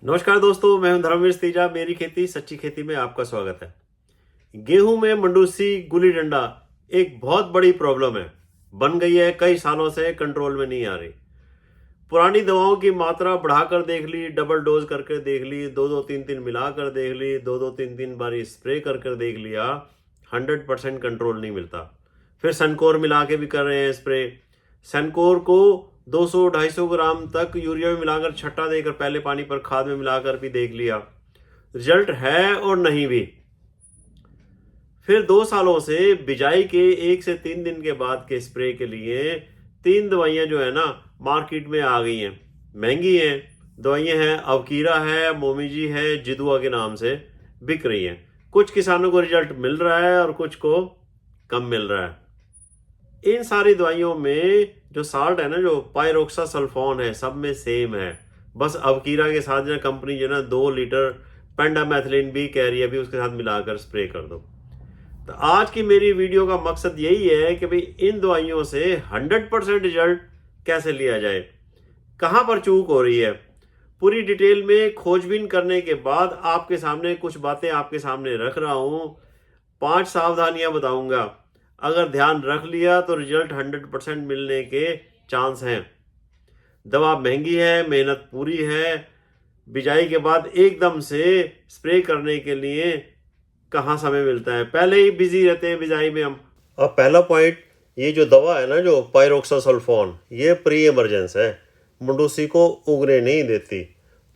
नमस्कार दोस्तों, मैं हूं धर्मवीर तीजा। मेरी खेती सच्ची खेती में आपका स्वागत है। गेहूं में मंडूसी गुली डंडा एक बहुत बड़ी प्रॉब्लम है। बन गई है, कई सालों से कंट्रोल में नहीं आ रही। पुरानी दवाओं की मात्रा बढ़ाकर देख ली, डबल डोज करके देख ली, दो दो तीन तीन मिलाकर देख ली, दो दो तीन तीन बारी स्प्रे कर देख लिया, 100% कंट्रोल नहीं मिलता। फिर सनकोर मिला के भी कर रहे हैं स्प्रे। सनकोर को 200-250 ग्राम तक यूरिया में मिलाकर छट्टा देकर पहले पानी पर खाद में मिलाकर भी देख लिया, रिजल्ट है और नहीं भी। फिर 2 सालों से बिजाई के 1 से 3 दिन के बाद के स्प्रे के लिए 3 दवाइयां जो है ना मार्केट में आ गई हैं। महंगी हैं दवाइयां हैं, अवकीरा है, मोमीजी है, जिदुआ के नाम से बिक रही हैं। कुछ किसानों को रिजल्ट मिल रहा है और कुछ को कम मिल रहा है। इन सारी दवाइयों में जो साल्ट है ना, जो पायरोक्सासल्फोन है, सब में सेम है। बस अवकीरा के साथ जो कंपनी जो है ना 2 लीटर पेंडामेथिलीन भी कह रही है अभी उसके साथ मिलाकर स्प्रे कर दो। तो आज की मेरी वीडियो का मकसद यही है कि भाई इन दवाइयों से 100% रिजल्ट कैसे लिया जाए, कहां पर चूक हो रही है। पूरी डिटेल में खोजबीन करने के बाद आपके सामने कुछ बातें आपके सामने रख रहा हूं। 5 सावधानियां बताऊंगा, अगर ध्यान रख लिया तो रिजल्ट 100% मिलने के चांस हैं। दवा महंगी है, मेहनत पूरी है। बिजाई के बाद एकदम से स्प्रे करने के लिए कहाँ समय मिलता है, पहले ही बिजी रहते हैं बिजाई में हम। अब पहला पॉइंट, ये जो दवा है ना जो पायरोक्सासल्फोन, ये प्री इमरजेंस है, मंडूसी को उगने नहीं देती।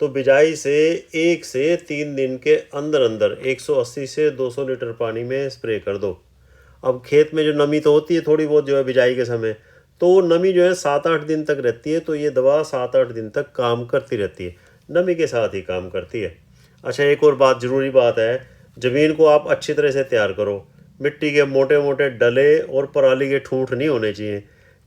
तो बिजाई से 1 से 3 दिन के अंदर अंदर 180 से 200 लीटर पानी में स्प्रे कर दो। अब खेत में जो नमी तो होती है थोड़ी बहुत जो है बिजाई के समय, तो नमी जो है 7-8 दिन तक रहती है। तो ये दवा 7-8 दिन तक काम करती रहती है, नमी के साथ ही काम करती है। अच्छा, एक और बात, ज़रूरी बात है, ज़मीन को आप अच्छी तरह से तैयार करो। मिट्टी के मोटे मोटे डले और पराली के ठूंठ नहीं होने चाहिए,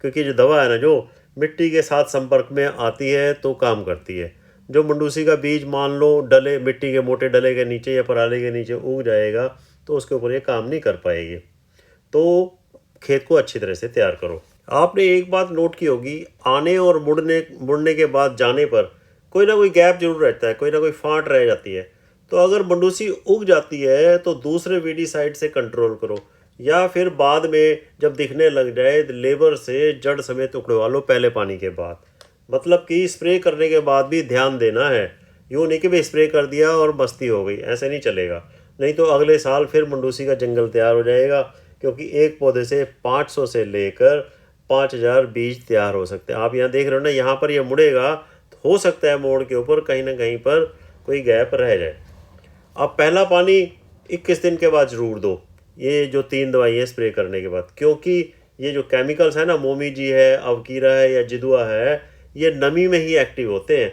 क्योंकि जो दवा है ना जो मिट्टी के साथ संपर्क में आती है तो काम करती है। जो मंडूसी का बीज मान लो डले, मिट्टी के मोटे डले के नीचे या पराली के नीचे उग जाएगा तो उसके ऊपर ये काम नहीं कर पाएगी। तो खेत को अच्छी तरह से तैयार करो। आपने एक बात नोट की होगी, आने और मुड़ने के बाद जाने पर कोई ना कोई गैप जरूर रहता है, कोई ना कोई फांट रह जाती है। तो अगर मंडूसी उग जाती है तो दूसरे वीडी साइड से कंट्रोल करो, या फिर बाद में जब दिखने लग जाए तो लेबर से जड़ समेत उखड़वा लो पहले पानी के बाद। मतलब कि स्प्रे करने के बाद भी ध्यान देना है। यूँ नहीं कि भाई स्प्रे कर दिया और मस्ती हो गई, ऐसे नहीं चलेगा। नहीं तो अगले साल फिर मंडूसी का जंगल तैयार हो जाएगा, क्योंकि एक पौधे से 500 से लेकर 5000 बीज तैयार हो सकते हैं। आप यहाँ देख रहे हो ना, यहाँ पर ये मुड़ेगा तो हो सकता है मोड़ के ऊपर कहीं ना कहीं पर कोई गैप रह जाए। अब पहला पानी 21 दिन के बाद ज़रूर दो, ये जो 3 दवाइयाँ स्प्रे करने के बाद, क्योंकि ये जो केमिकल्स है ना, मोमीजी है, अवकीरा है या जिदुआ है, ये नमी में ही एक्टिव होते हैं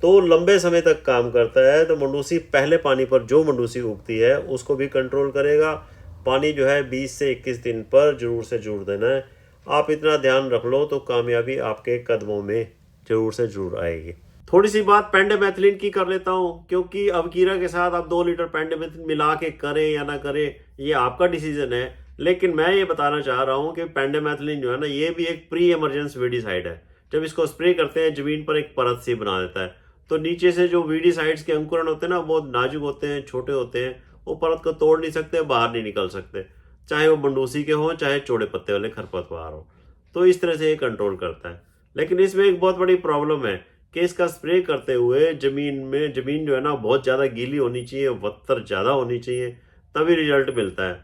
तो लंबे समय तक काम करता है। तो मंडूसी पहले पानी पर जो मंडूसी उगती है उसको भी कंट्रोल करेगा। पानी जो है 20 से 21 दिन पर ज़रूर से ज़रूर देना है। आप इतना ध्यान रख लो तो कामयाबी आपके कदमों में ज़रूर से ज़रूर आएगी। थोड़ी सी बात पेंडामेथिलीन की कर लेता हूँ, क्योंकि अवकीरा के साथ आप 2 लीटर पेंडामेथिलीन मिला के करें या ना करें ये आपका डिसीजन है। लेकिन मैं ये बताना चाह रहा हूँ कि पेंडामेथिलीन जो है ना, ये भी एक प्री इमरजेंस वीडिसाइड है। जब इसको स्प्रे करते हैं जमीन पर एक परत सी बना देता है, तो नीचे से जो वीडिसाइड्स के अंकुरण होते हैं ना वो नाजुक होते हैं, छोटे होते हैं, वो परत को तोड़ नहीं सकते, बाहर नहीं निकल सकते, चाहे वो मंडूसी के हों चाहे चौड़े पत्ते वाले खरपतवार हो। तो इस तरह से ये कंट्रोल करता है। लेकिन इसमें एक बहुत बड़ी प्रॉब्लम है कि इसका स्प्रे करते हुए जमीन जो है ना बहुत ज़्यादा गीली होनी चाहिए, वत्तर ज़्यादा होनी चाहिए, तभी रिजल्ट मिलता है।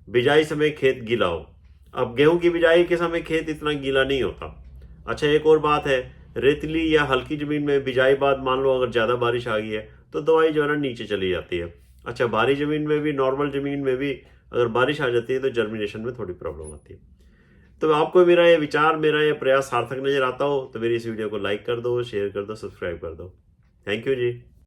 बिजाई समय खेत गीला हो। अब गेहूं की बिजाई के समय खेत इतना गीला नहीं होता। अच्छा, एक और बात है, रेतली या हल्की ज़मीन में बिजाई बाद मान लो अगर ज़्यादा बारिश आ गई है तो दवाई जो है ना नीचे चली जाती है। अच्छा, भारी ज़मीन में भी, नॉर्मल ज़मीन में भी अगर बारिश आ जाती है तो जर्मिनेशन में थोड़ी प्रॉब्लम आती है। तो आपको मेरा ये विचार, मेरा ये प्रयास सार्थक नज़र आता हो तो मेरी इस वीडियो को लाइक कर दो, शेयर कर दो, सब्सक्राइब कर दो। Thank you ji.